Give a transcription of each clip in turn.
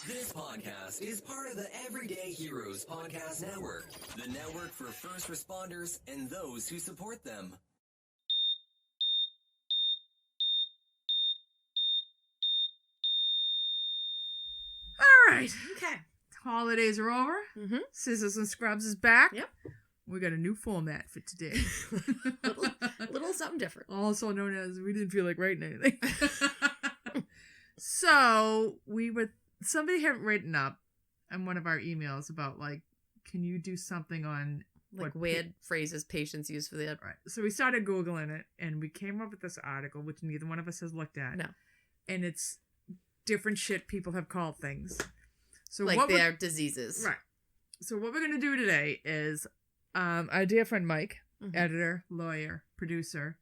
This podcast is part of the Everyday Heroes Podcast Network, the network for first responders and those who support them. All right. Okay. Holidays are over. Mm-hmm. Scissors and Scrubs is back. Yep. We got a new format for today. little something different. Also known as we didn't feel like writing anything. So somebody had written up on one of our emails about like, can you do something on Like weird phrases patients use for the... Right. So we started Googling it and we came up with this article, which neither one of us has looked at. No. And it's different shit people have called things. So like their diseases. Right. So what we're going to do today is our dear friend Mike, editor, lawyer, producer,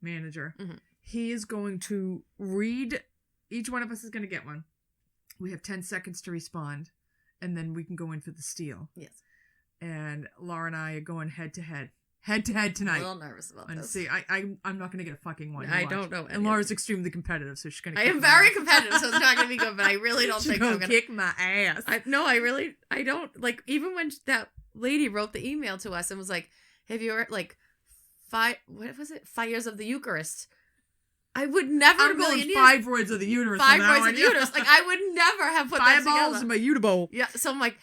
manager, he is going to read, each one of us is going to get one. We have 10 seconds to respond, and then we can go in for the steal. Yes. And Laura and I are going head to head tonight. I'm a little nervous about and this. see, I'm not going to get a fucking one. I don't know. And Laura's extremely competitive, so she's going to. I am very competitive, so it's not going to be good. But I really don't think I'm going to kick my ass. I don't like. Even when that lady wrote the email to us and was like, "Have you ever like what was it? Fires of the Eucharist?" I would never. I'm going fibroids of the uterus. Fibroids of the uterus. Like I would never have put that together. Fireballs in my uterus. Yeah. So I'm like.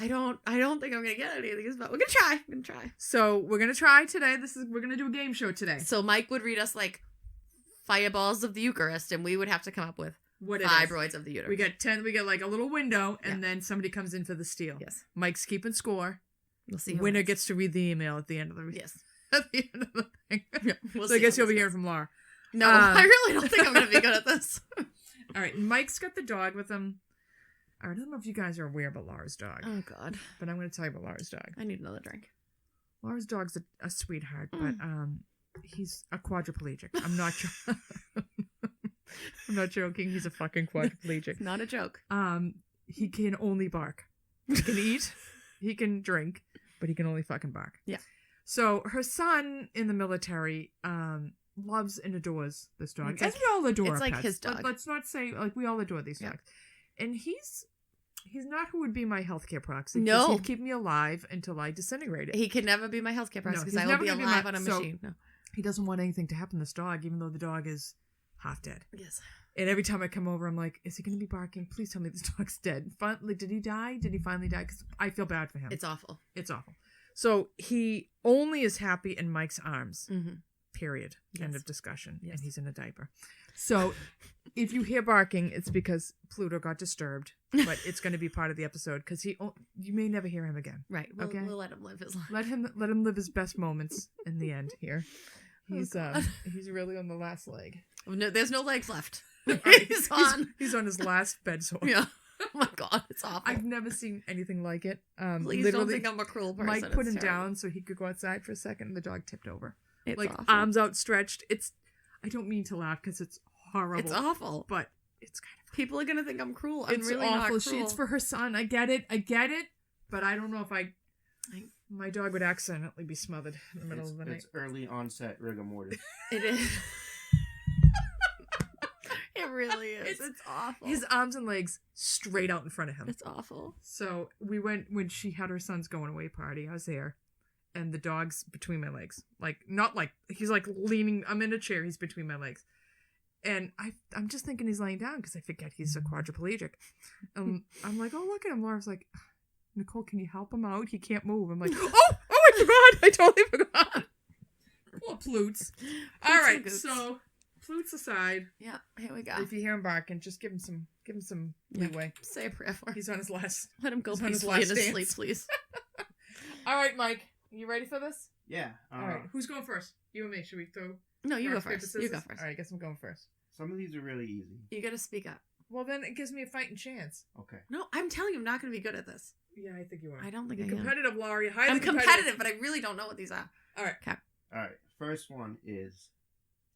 I don't think I'm gonna get any of these, but we're gonna try. So we're gonna try today. We're gonna do a game show today. So Mike would read us like fireballs of the Eucharist, and we would have to come up with what fibroids of the uterus. We get 10. We get like a little window, and then somebody comes in for the steal. Yes. Mike's keeping score. We'll see. Winner gets to read the email at the end of the yes. At the end of the thing. Yeah. So I guess you'll be hearing from Laura. No, I really don't think I'm gonna be good at this. All right, Mike's got the dog with him. I don't know if you guys are aware about Laura's dog. Oh, God. But I'm going to tell you about Laura's dog. I need another drink. Laura's dog's a sweetheart, but he's a quadriplegic. I'm not joking. He's a fucking quadriplegic. Not a joke. He can only bark. He can eat, he can drink, but he can only fucking bark. Yeah. So her son in the military loves and adores this dog. It's and we all adore it's like pets. his dog. Let's not say, like, we all adore these dogs. And he's not who would be my healthcare proxy. No. He'd keep me alive until I disintegrated. He could never be my healthcare proxy because he's I will never be gonna be alive my- on a so- machine. No. He doesn't want anything to happen to this dog, even though the dog is half dead. Yes. And every time I come over, I'm like, is he going to be barking? Please tell me this dog's dead. Finally, did he die? Did he finally die? Because I feel bad for him. It's awful. It's awful. So he only is happy in Mike's arms. Mm-hmm. Period. Yes. End of discussion. Yes. And he's in a diaper. So if you hear barking, it's because Pluto got disturbed. But it's going to be part of the episode because you may never hear him again. Right. We'll let him live his life. Let him live his best moments in the end here. He's really on the last leg. No, there's no legs left. He's on his last bed sore. Yeah. Oh my God, it's awful. I've never seen anything like it. Please don't think I'm a cruel person. Mike put It's him terrible. down so he could go outside for a second, and the dog tipped over. It's like awful. arms outstretched. I don't mean to laugh because it's horrible. It's awful. But it's kind of. People are gonna think I'm cruel. I'm It's really awful. not cruel. It's for her son. I get it. But I don't know if my dog would accidentally be smothered in the middle of the night. It's early onset rigor mortis. It is. It really is. It's awful. His arms and legs straight out in front of him. It's awful. So we went when she had her son's going away party. I was there, and the dog's between my legs. Like not like he's like leaning. I'm in a chair. He's between my legs, and I'm just thinking he's laying down because I forget he's a quadriplegic. I'm like, oh look at him. Laura's like, Nicole, can you help him out? He can't move. I'm like, oh I forgot. I totally forgot. Poor Ploots. All right, so. Flutes aside. Yeah, here we go. If you hear him barking, just give him some leeway. Say a prayer for him. He's on his last. Let him go he's on his peacefully in last his dance. sleep, please. All right, Mike, you ready for this? Yeah. All right, who's going first? You and me. Should we throw? No, you go rock, paper, first. scissors? You go first. All right, I guess I'm going first. Some of these are really easy. You gotta speak up. Well, then it gives me a fighting chance. Okay. No, I'm telling you, I'm not gonna be good at this. Yeah, I think you are. I don't think You're I am. competitive, Laurie. Highly I'm competitive, but I really don't know what these are. All right. Okay. All right. First one is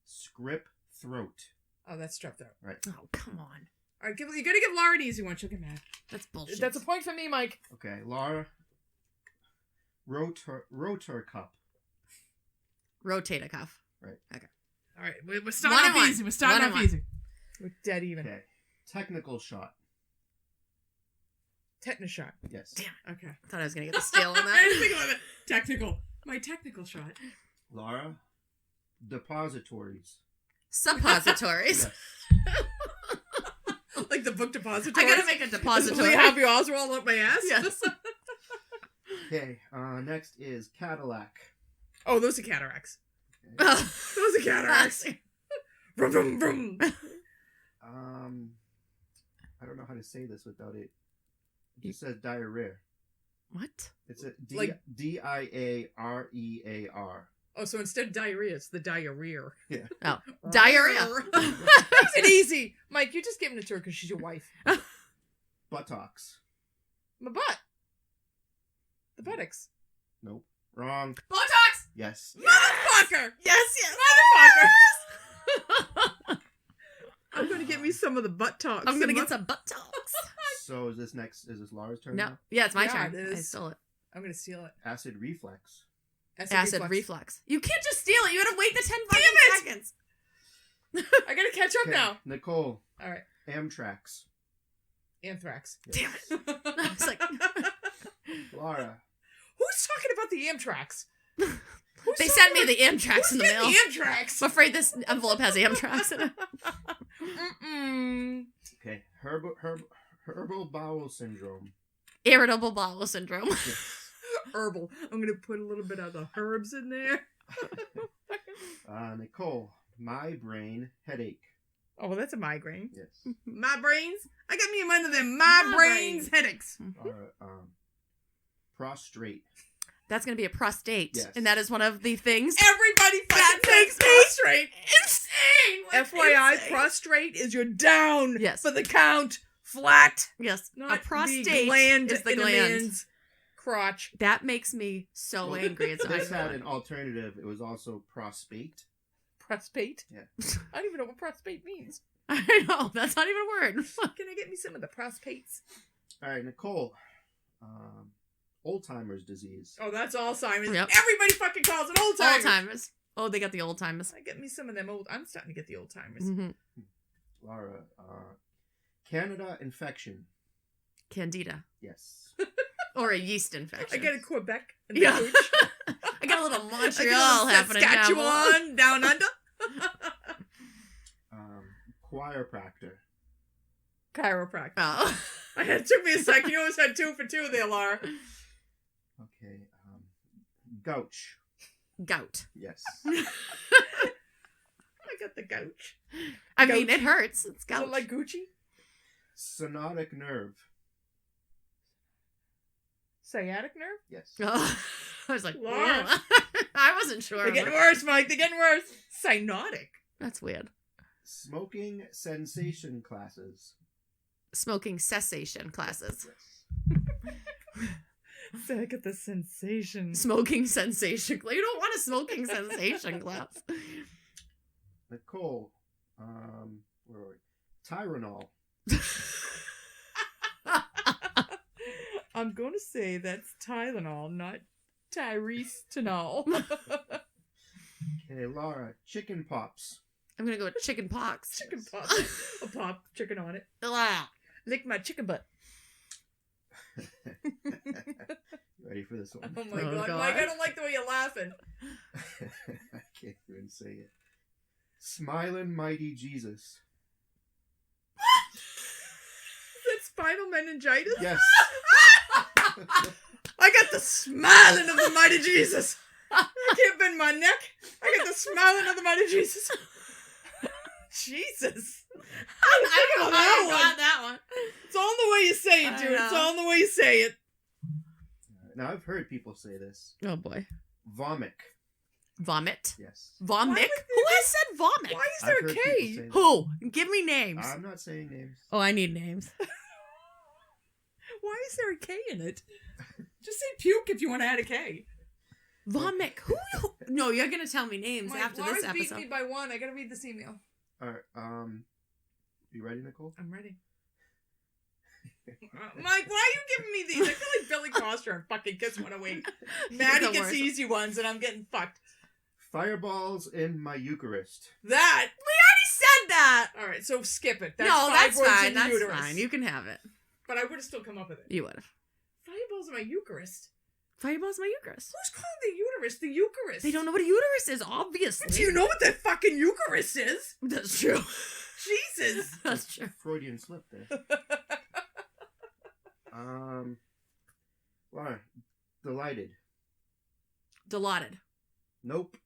script throat. Oh, that's strep throat. Right. Oh, come on. All right, you gotta give Laurie an easy one. She'll get mad. That's bullshit. That's a point for me, Mike. Okay, Laura. Rotor cup. Rotator cuff. Right. Okay. All right, we're starting off easy. We're starting off easy. We're dead even. Okay. Technical shot. Tetanus shot. Yes. Damn. Okay. I thought I was gonna get the steal on I that. didn't think about it. Technical. My technical shot. Laura, depositories. Suppositories. Yes. Like the book depository. I gotta make a depository. Happy Oswald up my ass. Yes. Okay. Next is Cadillac. Oh, those are cataracts. Okay. Those are cataracts. Vroom, vroom, vroom. I don't know how to say this without it. It just says diarrhea. What? It's a Like- Diarear. Oh, so instead of diarrhea, it's the diarrhea. Yeah. Oh, diarrhea. Makes it easy. Mike, you're just giving it to her because she's your wife. Buttocks. My butt. The buttocks. Nope. Wrong. Botox. Yes. Motherfucker! Yes, yes. Motherfucker! I'm gonna get me some of the butt talks. I'm gonna get some buttocks. So is this Laura's turn? No. now? Yeah, it's my Yeah, turn. it I is. stole it. I'm gonna steal it. Acid reflux. Acid reflux. You can't just steal it. You gotta wait the 10 fucking Damn seconds. I gotta catch up Okay, now. Nicole. All right. Amtrax. Anthrax. Damn it. I was like, Laura. Who's talking about the Amtrax? they sent me the Amtrax in the mail. The Amtrax. I'm afraid this envelope has Amtrax in it. Mm-mm. Okay. Herbal bowel syndrome. Irritable bowel syndrome. Herbal. I'm gonna put a little bit of the herbs in there. Nicole. My brain headache. Oh, well, that's a migraine. Yes. My brains. I got me in one of them. My brains headaches. Laura. Prostrate. That's gonna be a prostate. Yes. And that is one of the things. Everybody That fucking makes says me prostrate. Insane! Like, FYI, insane. prostrate is you're down Yes. for the count. Flat. Yes. Not A prostate the gland is the in a gland. man's crotch. That makes me so Well, angry. It's This not had even an alternative. It was also prospate. Prospate? Yeah. I don't even know what prospate means. I know. That's not even a word. Can I get me some of the prospates? All right, Nicole. Alzheimer's disease. Oh, that's Alzheimer's. Yep. Everybody fucking calls it old timers. Old timers. Oh, they got the old timers. I get me some of them old. I'm starting to get the old timers. Mm-hmm. Laura. Candida infection. Candida. Yes. Or a yeast infection. I get a Quebec. In Yeah. the gooch. I got a little I Montreal get a little happening now. Saskatchewan down under. Chiropractor. Chiropractor. Oh. It took me a second. You always had 2 for 2 there, Laura. Okay. Gouch. Gout. Yes. I got the gouch. I mean, Gout. it hurts. It's Is gout. it like Gucci? Sciatic nerve. Sciatic nerve? Yes. Oh. I was like, Laura. "Whoa." I wasn't sure. They're getting worse, Mike. They're getting worse. Cyanotic. That's weird. Smoking cessation classes. Smoking cessation classes. So I get the sensation. Smoking sensation. You don't want a smoking sensation class. Nicole. Where are we? Tylenol. I'm going to say that's Tylenol, not Tyrese-Tanol. Okay, Laura. Chicken pops. I'm gonna go with chicken pox. Chicken pop. A pop chicken on it. Ugh. Lick my chicken butt. You ready for this one? Oh my Oh, god. God. Mike, I don't like the way you're laughing. I can't even say it. Smiling mighty Jesus. Is that spinal meningitis? Yes. I got the smiling of the mighty Jesus. I can't bend my neck. I got the smiling of the mighty Jesus. Jesus. I got got that that one. It's all in the way you say it, I dude. It's know. all in the way you say it. Now I've heard people say this. Oh boy. Vomit. Vomit. Yes. Vomit. Why would Who has said vomit? Why is I've there a heard people K? say that. Who? Give me names. I'm not saying names. Oh, I need names. Why is there a K in it? Just say puke if you want to add a K. Vomit. Who? No, you're gonna tell me names Mike, after Laura's this beat episode. me by 1. I gotta read this email. All right. You ready, Nicole? I'm ready. Mike, why are you giving me these? I feel like Billy Foster and fucking Kiss 108. Maddie the gets worst. the easy ones and I'm getting fucked. Fireballs in my Eucharist. That. We already said that. All right, so skip it. That's No, 5 that's words fine. in the That's uterus. fine. You can have it. But I would have still come up with it. You would have. Fireballs in my Eucharist. Fireball's my Eucharist. Who's calling the uterus the Eucharist? They don't know what a uterus is, obviously. Do you know what the fucking Eucharist is? That's true. Jesus. That's true. Freudian slip there. Laura, delighted. Delighted. Nope.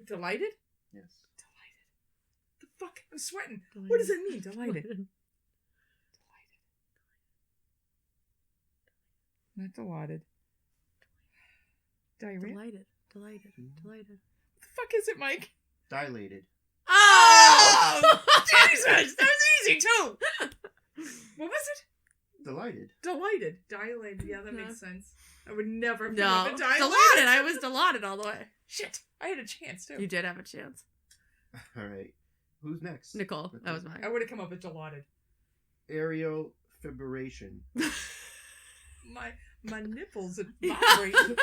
Delighted? Yes. Delighted. The fuck? I'm sweating. What does that mean? Delighted. Not delighted. Diarrhea? Delighted. What the fuck is it, Mike? Dilated. Oh! Jesus! That was easy, too! What was it? Delighted. Delighted. Dilated. Yeah, that makes sense. I would never have come No. up with dilated. Delighted. I was delighted all the way. Shit. I had a chance, too. You did have a chance. All right. Who's next? Nicole. That was mine. I would have come up with delighted. Aerial fibrillation. My nipples are vibrating.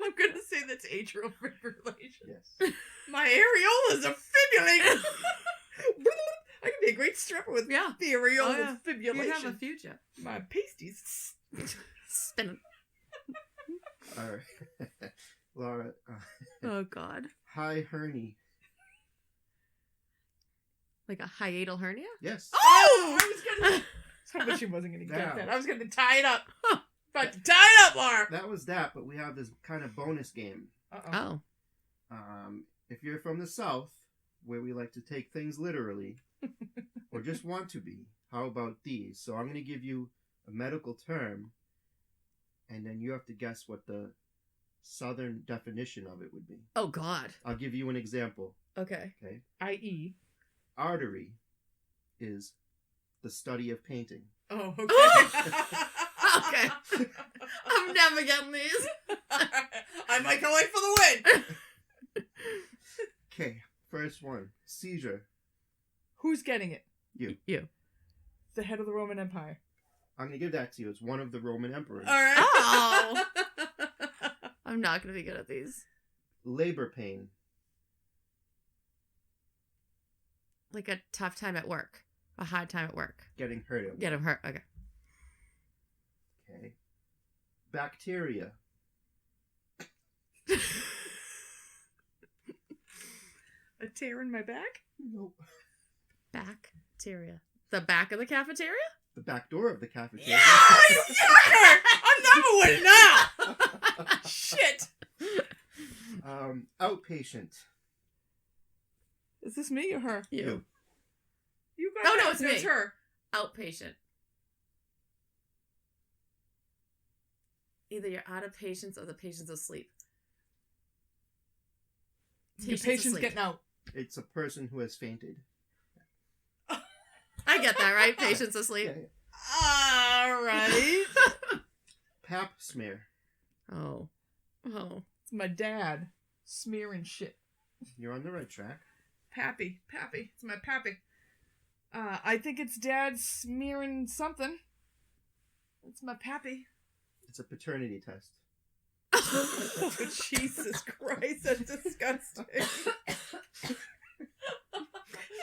I'm going to say that's atrial fibrillation. Yes. My areolas are fibrillating. I could be a great stripper with Yeah. the areola Oh, yeah. fibrillation. You have a future. My pasties. Spinning. All right. Laura. Oh, God. High hernia. Like a hiatal hernia? Yes. Oh! I was going to... I was hoping she wasn't going to get Now. that. I was going to tie it up. But tie it up, Laura! That was that, but we have this kind of bonus game. Uh-oh. Oh. If you're from the South, where we like to take things literally, or just want to be, how about these? So I'm going to give you a medical term, and then you have to guess what the Southern definition of it would be. Oh, God. I'll give you an example. Okay. Okay. I.e. Artery is the study of painting. Oh, okay. Okay. I'm never getting these. I might go in for the win. Okay, first one. Seizure. Who's getting it? You. The head of the Roman Empire. I'm going to give that to you. It's one of the Roman emperors. All right. Oh. I'm not going to be good at these. Labor pain. Like a tough time at work. A hard time at work. Getting hurt at work. Get him hurt. Okay. Okay. Bacteria. A tear in my back? Nope. Bacteria. The back of the cafeteria? The back door of the cafeteria. Yeah, you fucker! I'm never winning now! Shit! Outpatient. Is this me or her? You. You got Oh, that. no, it's me. It's her. Outpatient. Either you're out of patients or the patient's asleep. The patient's getting out. It's a person who has fainted. I get that, right? Patient's asleep. Yeah, yeah. All right. Pap smear. Oh. It's my dad smearing shit. You're on the right track. Pappy. It's my pappy. I think it's dad smearing something. It's my pappy. It's a paternity test. Oh, Jesus Christ, that's disgusting.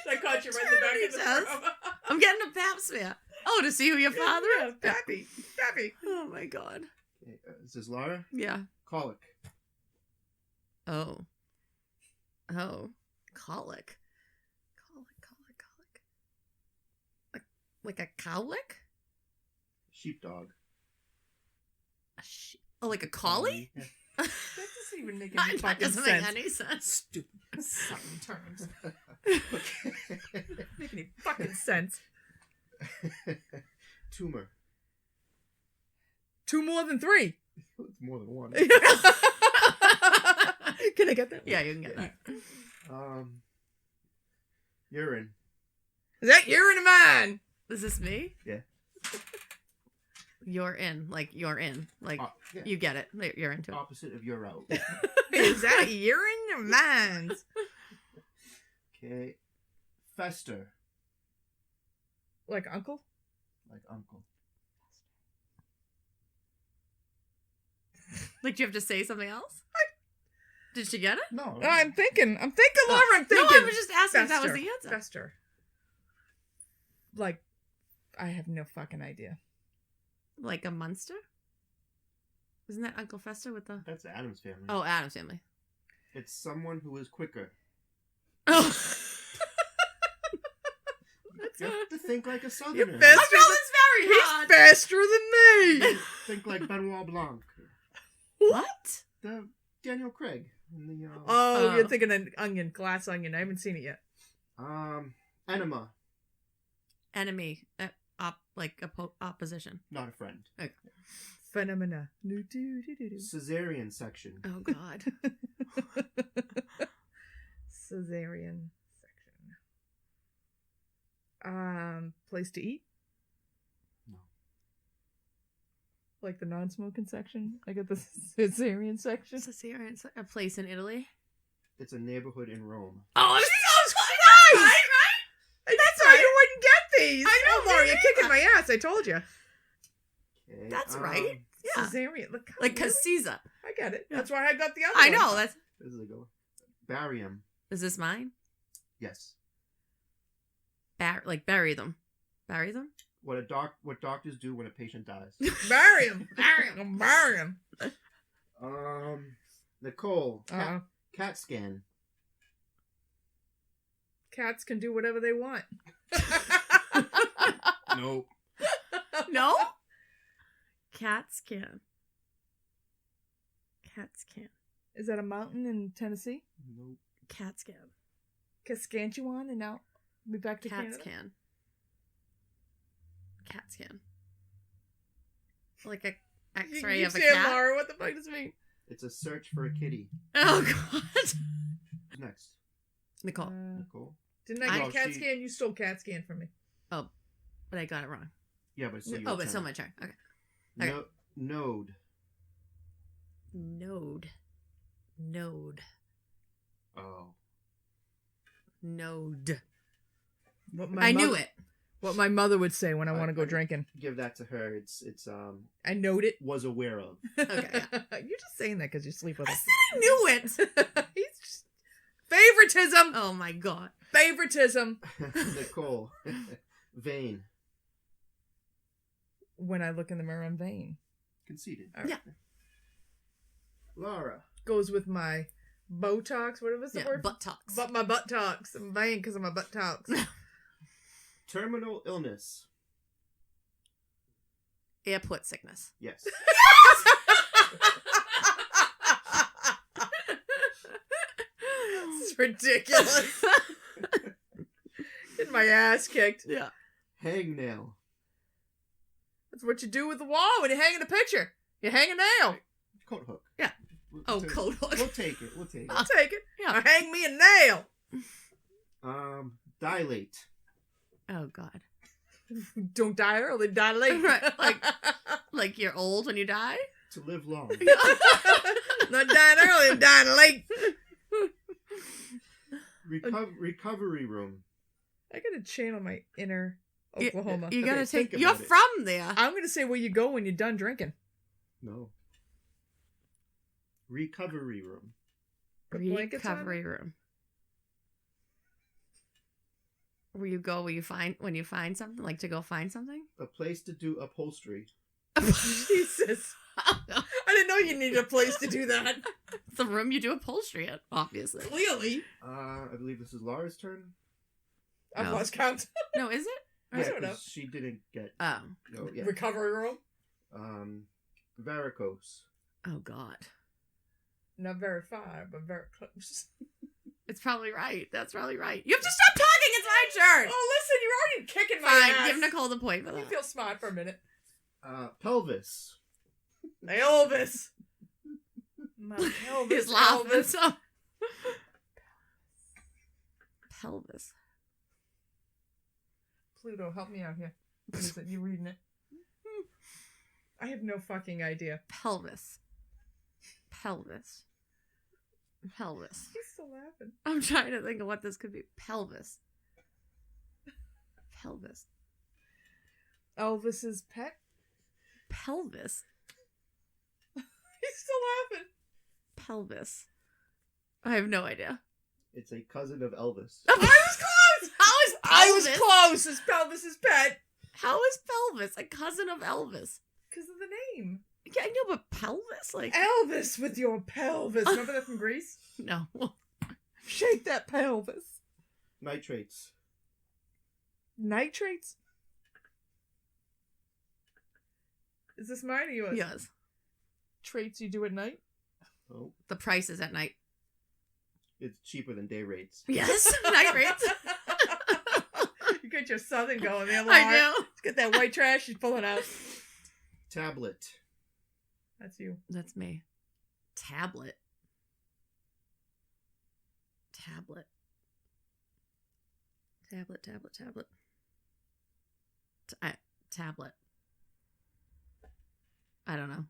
I caught you right in the back of the Paternity throat. I'm getting a pap smear. Oh, to see who your father is? Pappy. Oh, my God. Okay, this is Laura. Yeah. Colic. Oh. Colic. Like a cowlick? Sheepdog. Like a collie? Yeah. That doesn't even make any That fucking doesn't sense. make any sense. Stupid fucking terms. Okay. Make any fucking sense. Tumor. 2 more than 3. It's more than one. Can I get that? Yeah, you can get that. Urine. Is that urine of mine? Is this me? Yeah. You're in. Like, you're in. Like, Yeah. you get it. You're into it. Opposite of you're out. Is that urine of mine? Okay. Fester. Like uncle? Like uncle. Like, do you have to say something else? Did she get it? No. I'm thinking, Laura, I'm thinking. No, I was just asking if that was Fester. the answer. Fester. like, I have no fucking idea. Like a monster? Isn't that Uncle Fester with the... That's Adam's family. Oh, Adam's family. It's someone who is quicker. Oh. You have to think like a southerner. You're faster I know it's very He's hard. faster than me! Think like Benoit Blanc. What? The Daniel Craig. In the, Oh, you're thinking of Onion, Glass Onion. I haven't seen it yet. Enema. Enemy. Opposition. Not a friend. Okay. Phenomena. Caesarean section. Oh, God. Caesarean section. Place to eat? No. Like the non-smoking section? I got the Caesarean section. Caesarean, a place in Italy. It's a neighborhood in Rome. Oh, I'm so Nice! right? That's why you wouldn't get these. I know, Oh, Laura, you're yeah. kicking my ass. I told you. Okay. That's right. Yeah. Caesarean. Look, Like really? Caesar. I get it. Yeah. That's why I got the other I one. know. That's. This is a good one. Barium. Is this mine? Yes. Bury them. Bury them? What doctors do when a patient dies. Bury him. Bury him. Nicole. Uh-oh. Cat scan. Cats can do whatever they want. Nope. No? Cats can. Cats can. Is that a mountain in Tennessee? Nope. Cats can. Saskatchewan, and now be back to Cats Canada. can. Cats can. Like a X-ray You of a said, cat. Laura, what the fuck does it mean? It's a search for a kitty. Oh, God. Who's next? Nicole. Nicole. Didn't I get No, cat she- scan? You stole cat scan from me. But I got it wrong. Yeah, but it's still your Oh, but it's turn. still my turn. Okay. No, node. Node. Oh. Node. What I knew it. What my mother would say when I want to go I- drinking. Give that to her. It's I knowed it. was aware of. Okay, You're just saying that because you sleep with I us. said I knew it. He's just... Favoritism! Oh, my God. Favoritism! Nicole. Vein. When I look in the mirror, I'm vain. Conceded. All right. Yeah. Laura. Goes with my Botox. What was the Yeah, word? butt talks. But my butt talks. I'm vain because of my butt talks. Terminal illness. Airport sickness. Yes. This is ridiculous. Getting my ass kicked. Yeah. Hangnail. That's what you do with the wall when you're hanging a picture. You hang a nail. Coat hook. Yeah. Oh, We'll- coat hook. We'll take it. We'll take it. I'll take it. Yeah. Or hang me a nail. Dilate. Oh, God. Don't die early, die late. Right, like you're old when you die? To live long. Not dying early, I'm dying late. Recovery room. I gotta channel my inner Oklahoma. You gotta Okay, think take. You're about it. from there. I'm gonna say where you go when you're done drinking. No. Recovery room. Put blankets on Recovery room. Where you go, when you find something, like to go find something. A place to do upholstery. Jesus. I didn't know you needed a place to do that. The room you do upholstery at, obviously. Clearly. I believe this is Laura's turn. I've No. lost count. No, is it? I don't know. 'cause she didn't get. Oh. No, yeah. Recovery room. Varicose. Oh, God. Not very far, but very close. It's probably right. That's probably right. You have to stop talking. It's my turn. Oh, listen, you're already kicking my Fine. ass. Give Nicole the point for Let me that. feel smart for a minute. Pelvis. Hey, Elvis. My Elvis. He's laughing. Elvis. So. Pelvis. Pluto, help me out here. What is it? You reading it? I have no fucking idea. Pelvis. Pelvis. Pelvis. He's still laughing. I'm trying to think of what this could be. Pelvis. Pelvis. Elvis's pet? Pelvis. He's still laughing. Pelvis. I have no idea. It's a cousin of Elvis. I was close! How is I was Elvis? close. It's Pelvis's pet. How is Pelvis a cousin of Elvis? Because of the name. Yeah, I know, but Pelvis? Like, Elvis with your pelvis. Remember that from Greece? no. Shake that pelvis. Nitrates. Nitrates? Is this mine or yours? Yes. Traits you do at night? Oh, The price is at night. it's cheaper than day rates. Yes, night rates. You get your southern going there, Laura. I know. Get that white trash she's pulling out. Tablet. That's you. That's me. Tablet. Tablet. Tablet, tablet, tablet. Tablet. I don't know.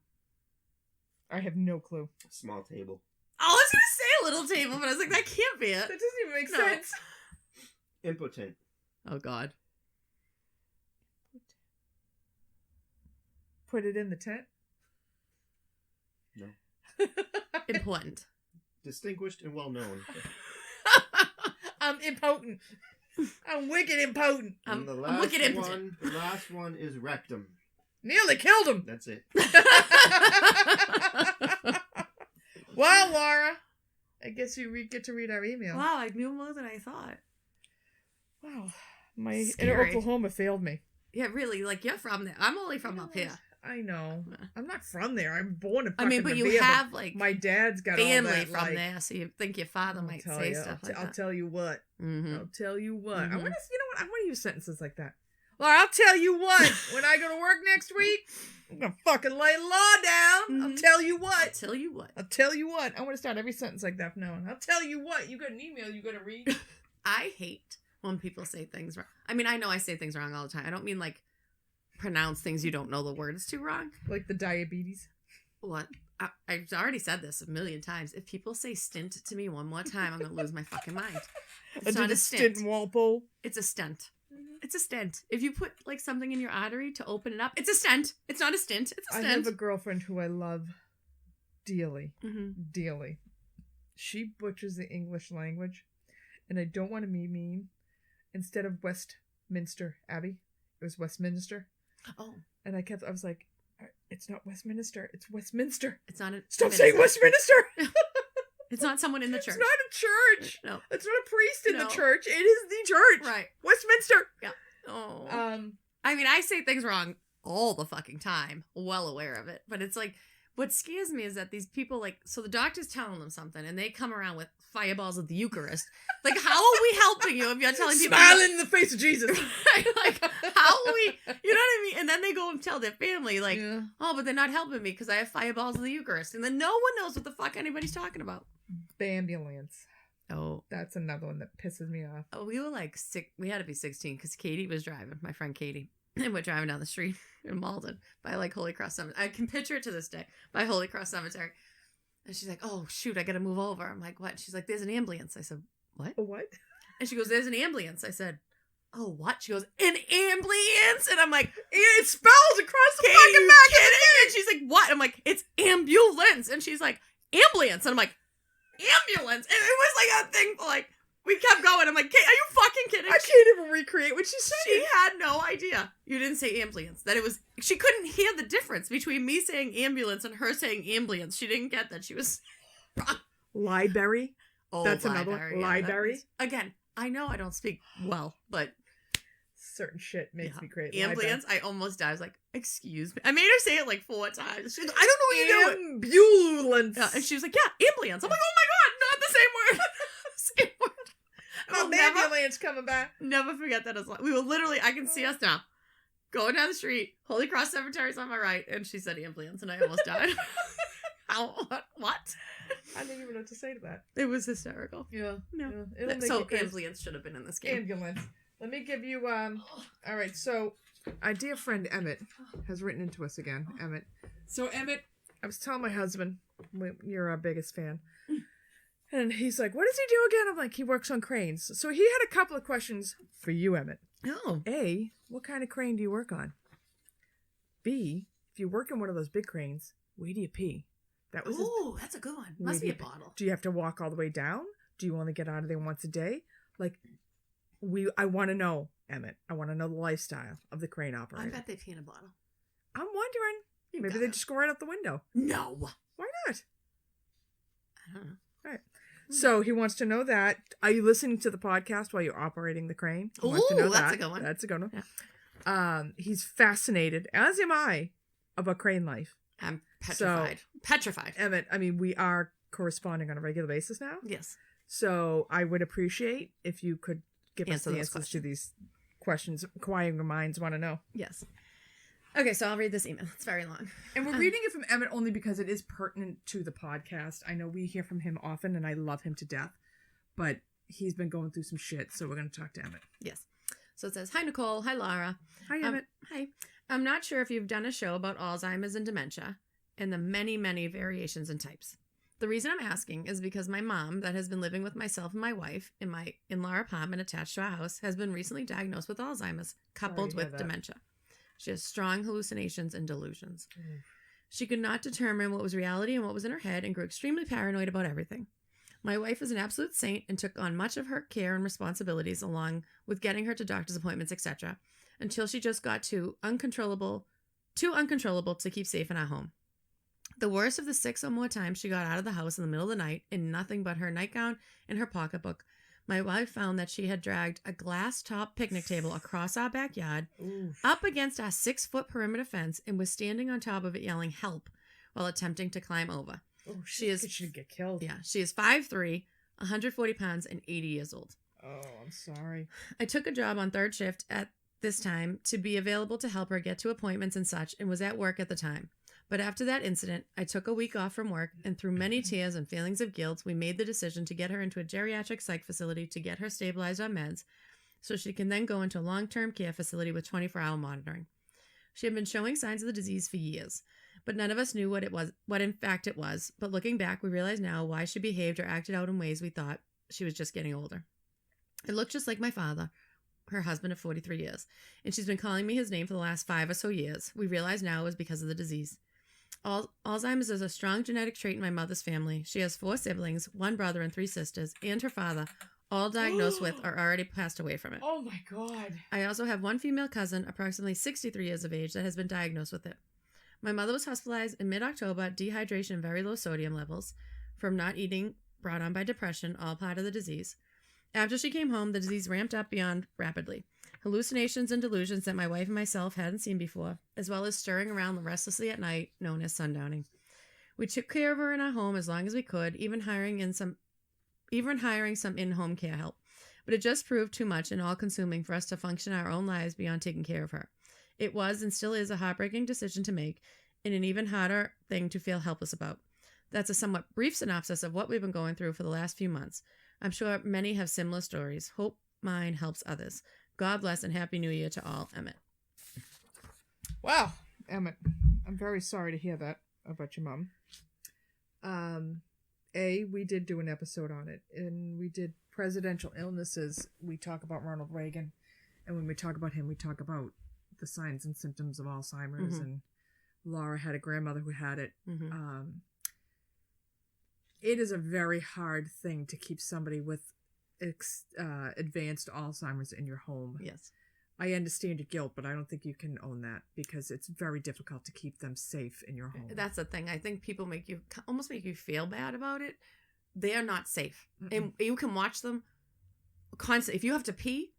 I have no clue. Small table. I was going to say a little table, but I was like, that can't be That it. doesn't even make No. sense. Impotent. Oh, God. Put it in the tent? No. Important. Distinguished and well known. I'm impotent. I'm wicked impotent. And the I'm wicked impotent. the last one is rectum. Nearly killed him. That's it. Well, Laura, I guess you get to read our email. Wow, I knew more than I thought. Wow. My in Scary. Oklahoma failed me. Yeah, really. Like, you're from there. I'm only from up here. I know. I'm not from there. I'm born in I mean, fucking but you Revere, have, like, my dad's got all family that, from like, there, so you think your father might I'll say tell you, stuff like I'll that. tell you what. Mm-hmm. I'll tell you what. I Mhm. want to. You know what? I want to use sentences like that. Laura, I'll tell you what. When I go to work next week, I'm gonna fucking lay law down. I'll Mhm. tell you I'll what. tell you what. I'll tell you what. I want to start every sentence like that from now on. I'll tell you what. You got an email you got to read. I hate when people say things wrong. I mean, I know I say things wrong all the time. I don't mean, like, pronounce things you don't know the words to wrong. Like the diabetes. What? I've already said this a million times. If people say stint to me one more time, I'm going to lose my fucking mind. I It's not did a a stint stint. in Walpole. It's a stent. It's a stent. If you put, like, something in your artery to open it up, it's a stent. It's not a stint. It's a I stent. have a girlfriend who I love dearly. Mm-hmm. Dearly. She butchers the English language, and I don't want to be mean. Instead of Westminster Abbey, it was Westminster. Oh, And I was like, it's not Westminster, it's Westminster. it's not a... Stop saying Westminster! It's not someone in the It's church. not a church. No. It's not a priest in No. the church. It is the church. Right. Westminster. Oh. I I mean, I say things wrong all the fucking time. Well aware of it. But it's like, what scares me is that these people, like, so the doctor's telling them something and they come around with fireballs of the Eucharist. Like, how are we helping you if you're telling people? smiling in the face of Jesus. Like, how are we, you know what I mean? And then they go and tell their family, like, Yeah. oh, but they're not helping me because I have fireballs of the Eucharist. And then no one knows what the fuck anybody's talking about. Bambulance. Oh. That's another one that pisses me off. We were like we had to be 16 because Katie was driving, my friend Katie, and we're driving down the street in Malden by like Holy Cross Cemetery. I can picture it to this day by Holy Cross Cemetery. And she's like, oh, shoot, I got to move over. I'm like, what? She's like, there's an ambulance. I said, what? What? And she goes, there's an ambulance. I said, oh, what? She goes, an ambulance? And I'm like, It spells across the Katie, fucking you back. kidding? And she's like, what? I'm like, it's ambulance. And she's like, ambulance. And I'm like, ambulance. And it was like a thing, like, we kept going. I'm like, Kate, are you fucking kidding? I can't even recreate what she said. She had no idea. You didn't say ambulance. That it was, she couldn't hear the difference between me saying ambulance and her saying ambulance. She didn't get that. She was wrong. Library. Oh, That's another one. library, yeah, Library. Again, I know I don't speak well, but Certain shit makes yeah. me crazy. Ambulance, I almost died. I was like, excuse me. I made her say it like 4 times. She's like, I don't know what you're doing. Ambulance. Yeah, and she was like, yeah, ambulance. I'm like, oh my God, not the same word. Same word. Oh, I'll never, ambulance coming back. never forget that as long. We were literally, I can see us now, going down the street, Holy Cross Cemetery's on my right, and she said ambulance, and I almost died. How? What? I didn't even know what to say to that. It was hysterical. Yeah. No. Yeah. It'll make So you crazy. ambulance should have been in this game. Ambulance. Let me give you all right, so our dear friend Emmett has written into us again. Emmett. So Emmett, I was telling my husband, you're our biggest fan. And he's like, what does he do again? I'm like, he works on cranes. So he had a couple of questions for you, Emmett. Oh. A, what kind of crane do you work on? B, if you work on one of those big cranes, where do you pee? That was his, Ooh, that's a good one. Must be a bottle. do you have to walk all the way down? Do you only get out of there once a day? Like, I want to know, Emmett. I want to know the lifestyle of the crane operator. I bet they pee in a bottle. I'm wondering. You Maybe gotta. they just go right out the window. No. Why not? I don't know. All right. So he wants to know that. Are you listening to the podcast while you're operating the crane? He wants to know That's a good one. That's a good one. Yeah. He's fascinated, as am I, about crane life. I'm petrified. Petrified. Emmett, I mean, we are corresponding on a regular basis now. Yes. So I would appreciate if you could give us Answer the those answers to these questions inquiring minds want to know. Yes. Okay, so I'll read this email. It's very long. And we're reading it from Emmett only because it is pertinent to the podcast. I know we hear from him often and I love him to death, but he's been going through some shit, so we're going to talk to Emmett. Yes. So it says, hi, Nicole. Hi, Laura. Hi, Emmett. Hi. I'm not sure if you've done a show about Alzheimer's and dementia and the many, many variations and types. The reason I'm asking is because my mom, that has been living with myself and my wife in my in-law apartment attached to our house, has been recently diagnosed with Alzheimer's, coupled with dementia. She has strong hallucinations and delusions. She could not determine what was reality and what was in her head and grew extremely paranoid about everything. My wife is an absolute saint and took on much of her care and responsibilities along with getting her to doctor's appointments, etc., until she just got too uncontrollable to keep safe in our home. The worst of the 6 or more times she got out of the house in the middle of the night in nothing but her nightgown and her pocketbook, my wife found that she had dragged a glass-top picnic table across our backyard, up against our 6-foot perimeter fence, and was standing on top of it yelling help while attempting to climb over. Oh, she should get killed. Yeah, she is 5'3", 140 pounds, and 80 years old. Oh, I'm sorry. I took a job on third shift at this time to be available to help her get to appointments and such, and was at work at the time. But after that incident, I took a week off from work, and through many tears and feelings of guilt, we made the decision to get her into a geriatric psych facility to get her stabilized on meds, so she can then go into a long-term care facility with 24-hour monitoring. She had been showing signs of the disease for years, but none of us knew what in fact it was. But looking back, we realize now why she behaved or acted out in ways we thought she was just getting older. It looked just like my father, her husband of 43 years, and she's been calling me his name for the last 5 or so years. We realize now it was because of the disease. Alzheimer's is a strong genetic trait in my mother's family. She has 4 siblings, 1 brother and 3 sisters, and her father, all diagnosed with or already passed away from it. Oh my God. I also have 1 female cousin, approximately 63 years of age, that has been diagnosed with it. My mother was hospitalized in mid-October, dehydration and very low sodium levels from not eating, brought on by depression, all part of the disease. After she came home, the disease ramped up beyond rapidly. Hallucinations and delusions that my wife and myself hadn't seen before, as well as stirring around restlessly at night, known as sundowning. We took care of her in our home as long as we could, even hiring some in-home care help. But it just proved too much and all-consuming for us to function our own lives beyond taking care of her. It was and still is a heartbreaking decision to make, and an even harder thing to feel helpless about. That's a somewhat brief synopsis of what we've been going through for the last few months. I'm sure many have similar stories. Hope mine helps others. God bless and Happy New Year to all, Emmett. Wow, Emmett, I'm very sorry to hear that about your mom. We did do an episode on it, and we did presidential illnesses. We talk about Ronald Reagan, and when we talk about him, we talk about the signs and symptoms of Alzheimer's, and Laura had a grandmother who had it. It is a very hard thing to keep somebody with advanced Alzheimer's in your home. Yes. I understand your guilt, but I don't think you can own that because it's very difficult to keep them safe in your home. That's the thing. I think people almost make you feel bad about it. They are not safe. And you can watch them constantly. If you have to pee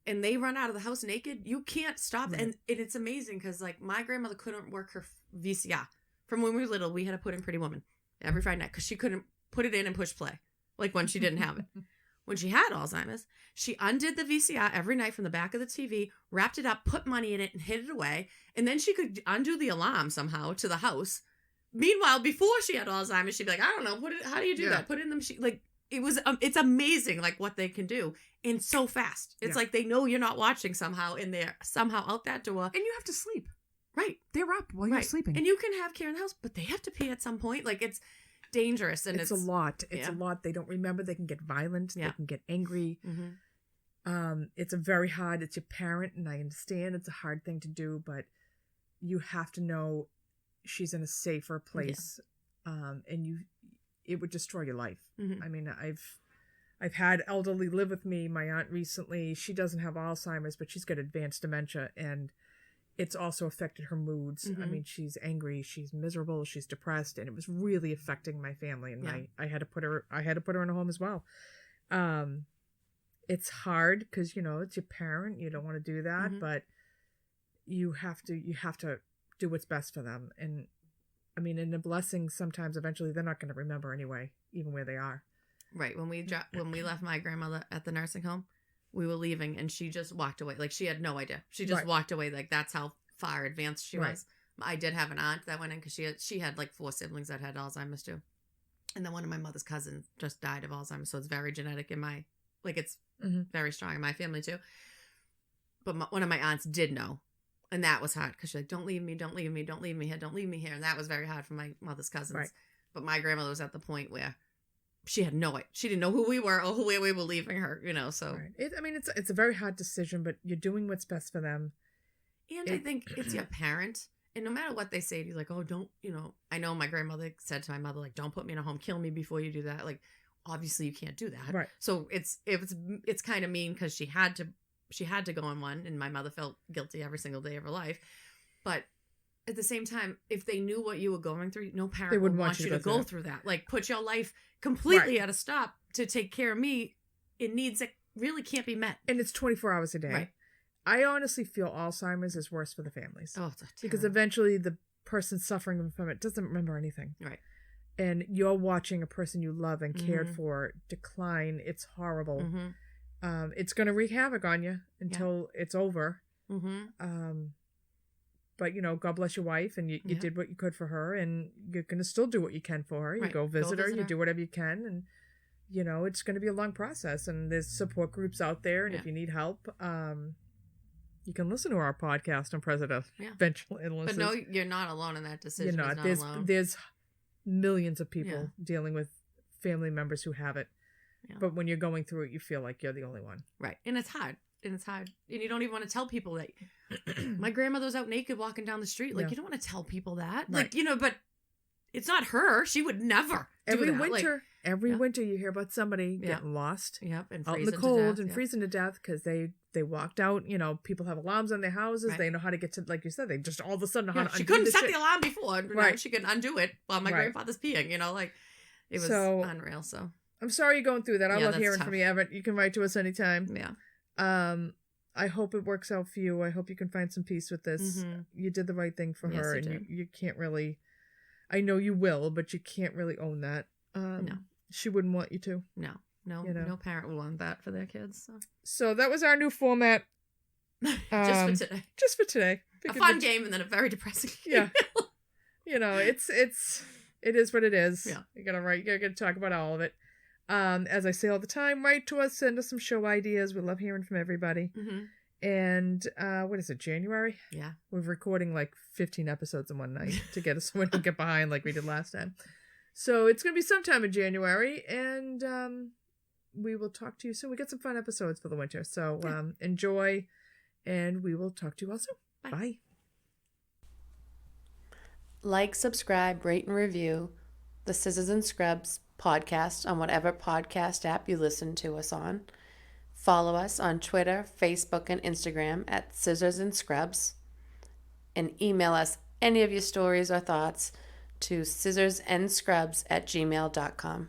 and they run out of the house naked, you can't stop. Right. And it's amazing because like my grandmother couldn't work her VCR. From when we were little, we had to put in Pretty Woman every Friday night because she couldn't put it in and push play like when she didn't have it. When she had Alzheimer's, she undid the VCR every night from the back of the TV, wrapped it up, put money in it, and hid it away. And then she could undo the alarm somehow to the house. Meanwhile, before she had Alzheimer's, she'd be like, I don't know, how do you do that? Put it in the machine. Like, it's amazing, like, what they can do. And so fast. It's like they know you're not watching somehow, and they're somehow out that door. And you have to sleep. Right. They're up while you're sleeping. And you can have care in the house, but they have to pee at some point. Like, it's dangerous, and it's a lot. It's a lot. They don't remember. They can get violent. They can get angry. It's a very hard. It's your parent, and I understand it's a hard thing to do, but you have to know she's in a safer place, and it would destroy your life. I mean, I've had elderly live with me. My aunt recently, she doesn't have Alzheimer's, but she's got advanced dementia, and it's also affected her moods. I mean, she's angry, she's miserable, she's depressed, and it was really affecting my family. And I had to put her in a home as well. It's hard because it's your parent. You don't want to do that, but you have to do what's best for them. And I mean, in a blessing, sometimes eventually they're not going to remember anyway, even where they are. Right. When we left my grandmother at the nursing home, we were leaving and she just walked away. Like, she had no idea. She just walked away. Like, that's how far advanced she was. I did have an aunt that went in because she had like 4 siblings that had Alzheimer's too. And then one of my mother's cousins just died of Alzheimer's. So it's very genetic in my, like, it's very strong in my family too. But one of my aunts did know. And that was hard because she's like, don't leave me, don't leave me, don't leave me here, don't leave me here. And that was very hard for my mother's cousins. Right. But my grandmother was at the point where she had no idea. She didn't know who we were or where we were leaving her, so. Right. It's a very hard decision, but you're doing what's best for them. And I think it's your parent. And no matter what they say to you, like, oh, don't, I know my grandmother said to my mother, like, don't put me in a home, kill me before you do that. Like, obviously you can't do that. Right. So it's kind of mean because she had to go on one, and my mother felt guilty every single day of her life. But at the same time, if they knew what you were going through, no parent would want you to go through that. Like, put your life completely at a stop to take care of me in needs that really can't be met. And it's 24 hours a day. Right. I honestly feel Alzheimer's is worse for the families. Oh, because eventually the person suffering from it doesn't remember anything. Right. And you're watching a person you love and cared for decline. It's horrible. It's going to wreak havoc on you until it's over. But, God bless your wife, and you did what you could for her, and you're going to still do what you can for her. You go visit her, you do whatever you can, and, it's going to be a long process, and there's support groups out there, and if you need help, you can listen to our podcast on presidential illnesses. But no, you're not alone in that decision. You're not. There's millions of people dealing with family members who have it. Yeah. But when you're going through it, you feel like you're the only one. Right. And it's hard. And you don't even want to tell people that my grandmother was out naked walking down the street. Like, you don't want to tell people that. Right. Like, but it's not her. She would never Every winter you hear about somebody getting lost. Yep. And out in the cold and freezing to death because they walked out. People have alarms on their houses. Right. They know how to get to, like you said, they just all of a sudden know how to undo. She couldn't set the alarm before. Right. She could undo it while my grandfather's peeing, like it was unreal. So I'm sorry you're going through that. I love hearing from you, Everett. You can write to us anytime. Yeah. I hope it works out for you. I hope you can find some peace with this. You did the right thing for her, and you can't really. I know you will, but you can't really own that. No, she wouldn't want you to. No, no parent would want that for their kids. So that was our new format. Just for today. A fun game and then a very depressing game. Yeah. It is what it is. Yeah. You gotta talk about all of it. As I say all the time, write to us, send us some show ideas. We love hearing from everybody. And what is it, January? Yeah. We're recording like 15 episodes in one night to get us so we don't get behind like we did last time. So it's going to be sometime in January, and we will talk to you soon. We got some fun episodes for the winter. So enjoy, and we will talk to you all soon. Bye. Like, subscribe, rate, and review the Scissors and Scrubs podcast on whatever podcast app you listen to us on. Follow us on Twitter, Facebook, and Instagram at Scissors and Scrubs. And email us any of your stories or thoughts to scissorsandscrubs@gmail.com.